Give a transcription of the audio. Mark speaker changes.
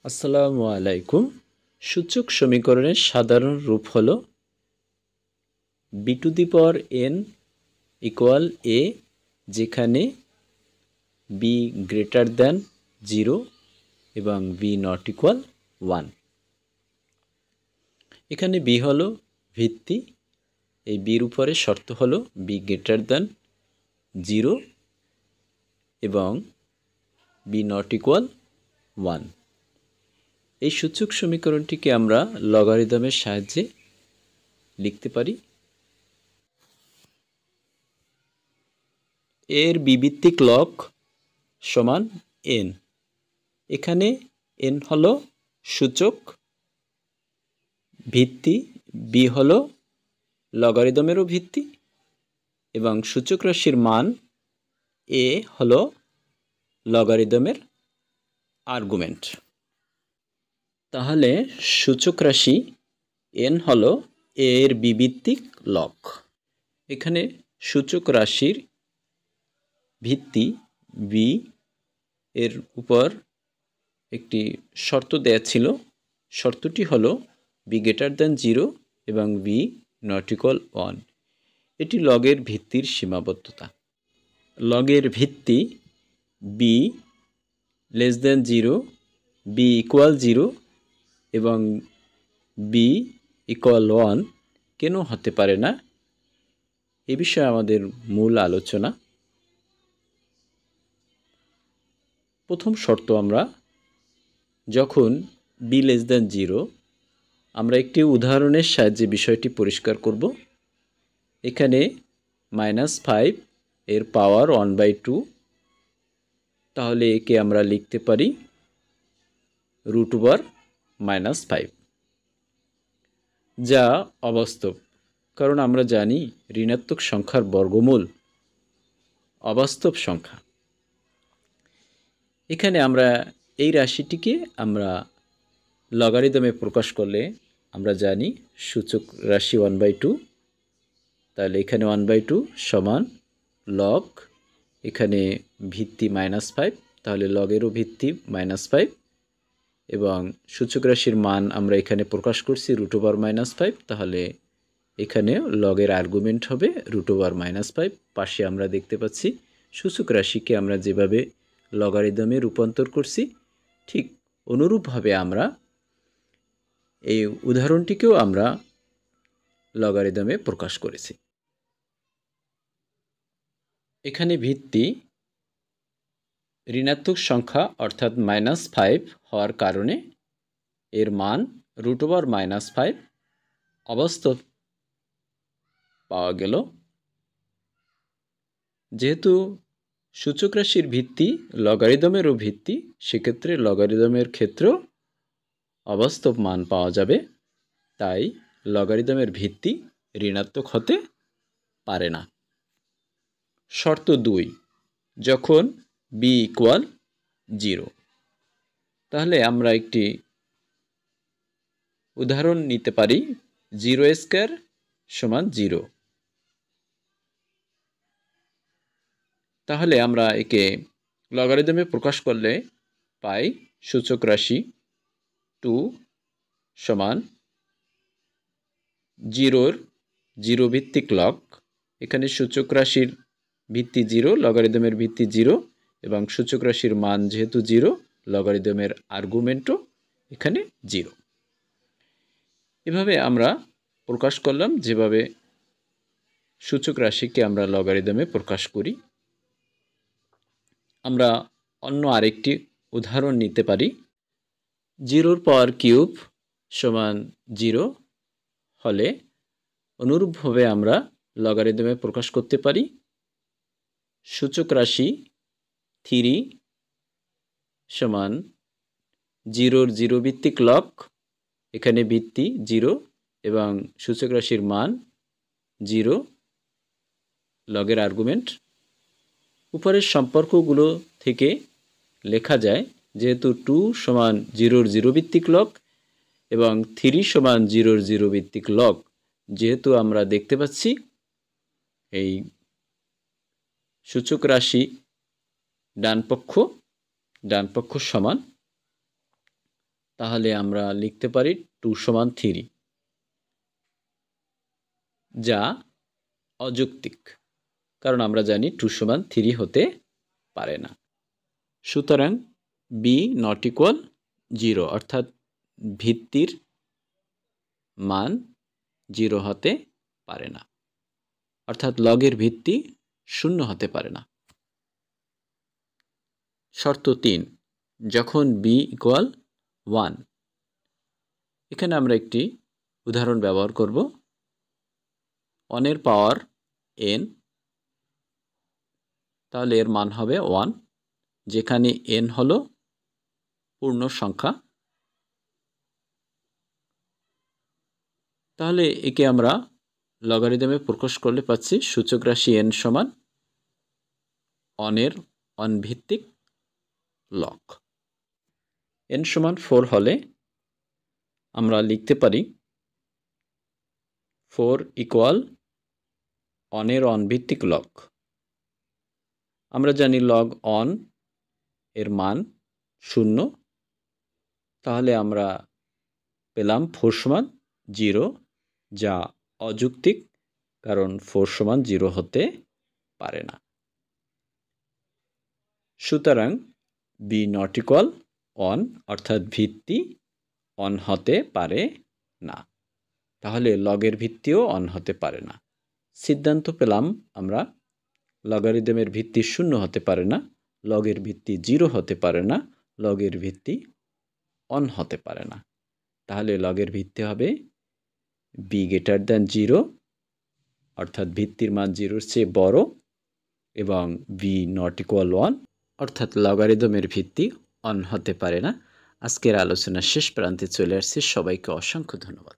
Speaker 1: আসসালামু আলাইকুম। সূচক সমীকরণের সাধারণ রূপ হল B to the power N equal A, যেখানে বি গ্রেটার দ্যান 0 এবং বি নট ইকুয়াল 1। এখানে বি হলো ভিত্তি, এই বির উপরে শর্ত হলো বি গ্রেটার দ্যান 0 এবং বি নট ইকুয়াল 1। এই সূচক সমীকরণটিকে আমরা লগারিদমের সাহায্যে লিখতে পারি। এর বিভিত্তিক লগ সমান এন। এখানে এন হলো সূচক, ভিত্তি বি হলো লগারিদমেরও ভিত্তি এবং সূচক রাশির মান এ হলো লগারিদমের আর্গুমেন্ট। তাহলে সূচক রাশি এন হলো এর বিভিত্তিক লগ। এখানে সূচক রাশির ভিত্তি বি এর উপর একটি শর্ত দেয়া ছিল। শর্তটি হলো বি গ্রেটার দ্যান 0 এবং বি নট ইকুয়াল 1। এটি লগের ভিত্তির সীমাবদ্ধতা। লগের ভিত্তি B less than 0, B equal 0 এবং বি ইকুয়াল 1 কেন হতে পারে না, এ বিষয়ে আমাদের মূল আলোচনা। প্রথম শর্ত, আমরা যখন বি লেস দ্যান 0, আমরা একটি উদাহরণের সাহায্যে বিষয়টি পরিষ্কার করব। এখানে -5 এর পাওয়ার 1/2, তাহলে একে আমরা লিখতে পারি √5, যা অবাস্তব, কারণ আমরা জানি ঋণাত্মক সংখ্যার বর্গমূল অবাস্তব সংখ্যা। এখানে আমরা এই রাশিটিকে আমরা লগারিদমে প্রকাশ করলে আমরা জানি সূচক রাশি 1/2, তাহলে এখানে 1/2 সমান লগ, এখানে ভিত্তি -5, তাহলে লগেরও ভিত্তি -5 এবং সূচক রাশির মান আমরা এখানে প্রকাশ করছি √5, তাহলে এখানে লগের আর্গুমেন্ট হবে √5। পাশে আমরা দেখতে পাচ্ছি সূচক রাশিকে আমরা যেভাবে লগারিদমে রূপান্তর করছি, ঠিক অনুরূপভাবে আমরা এই উদাহরণটিকেও আমরা লগারিদমে প্রকাশ করেছি। এখানে ভিত্তি ঋণাত্মক সংখ্যা অর্থাৎ -5 হওয়ার কারণে এর মান √5 অবাস্তব পাওয়া গেল। যেহেতু সূচক রাশির ভিত্তি লগারিদমেরও ভিত্তি, সেক্ষেত্রে লগারিদমের ক্ষেত্রেও অবাস্তব মান পাওয়া যাবে, তাই লগারিদমের ভিত্তি ঋণাত্মক হতে পারে না। শর্ত 2, যখন বি ইকুয়াল 0, তাহলে আমরা একটি উদাহরণ নিতে পারি 0² সমান 0। তাহলে আমরা একে লগারিদমে প্রকাশ করলে পাই সূচক রাশি 2 সমান 0 ভিত্তিক লগ। এখানে সূচক রাশির ভিত্তি 0, লগারিদমের ভিত্তি 0 এবং সূচক রাশির মান যেহেতু 0, লগারিদমের আর্গুমেন্টও এখানে 0। এভাবে আমরা প্রকাশ করলাম যেভাবে সূচক রাশিকে আমরা লগারিদমে প্রকাশ করি। আমরা অন্য আরেকটি উদাহরণ নিতে পারি। 0³ সমান 0 হলে অনুরূপভাবে আমরা লগারিদমে প্রকাশ করতে পারি সূচক রাশি 3 সমান 0 ভিত্তিক লগ। এখানে ভিত্তি 0 এবং সূচক রাশির মান 0, লগের আর্গুমেন্ট। উপরের সম্পর্কগুলো থেকে লেখা যায়, যেহেতু 2 সমান 0 ভিত্তিক লগ এবং 3 সমান 0 ভিত্তিক লগ, যেহেতু আমরা দেখতে পাচ্ছি এই সূচক রাশি ডান পক্ষ সমান, তাহলে আমরা লিখতে পারি 2 সমান 3, যা অযৌক্তিক, কারণ আমরা জানি 2 সমান 3 হতে পারে না। সুতরাং বি নট ইকুয়াল 0, অর্থাৎ ভিত্তির মান 0 হতে পারে না, অর্থাৎ লগের ভিত্তি 0 হতে পারে না। শর্ত 3, যখন বি ইকুয়াল 1। এখানে আমরা একটি উদাহরণ ব্যবহার করব। 1 এর পাওয়ার n, তাহলে এর মান হবে 1, যেখানে n হলো পূর্ণ সংখ্যা। তাহলে একে আমরা লগারিদমে প্রকাশ করলে পাচ্ছি সূচক রাশি n সমান 1 এর অনভিত্তিক লগ। n সমান 4 হলে আমরা লিখতে পারি 4 ইকুয়াল 1 এর অনভিত্তিক লগ। আমরা জানি লগ 1 এর মান 0, তাহলে আমরা পেলাম 4 সমান 0, যা অযৌক্তিক, কারণ 4 সমান 0 হতে পারে না। সুতরাং বি নট ইকুয়াল 1, অর্থাৎ ভিত্তি 1 হতে পারে না, তাহলে লগের ভিত্তিও 1 হতে পারে না। সিদ্ধান্ত পেলাম আমরা, লগারিদমের ভিত্তি 0 হতে পারে না, লগের ভিত্তি 0 হতে পারে না, লগের ভিত্তি 1 হতে পারে না। তাহলে লগের ভিত্তি হবে বি গ্রেটার দ্যান 0, অর্থাৎ ভিত্তির মান 0-র চেয়ে বড়, এবং বি নট ইকুয়াল 1, অর্থাৎ লগারিদমের ভিত্তি 1 হতে পারে না। আজকের আলোচনার শেষ প্রান্তে চলে আসছি। সবাইকে অসংখ্য ধন্যবাদ।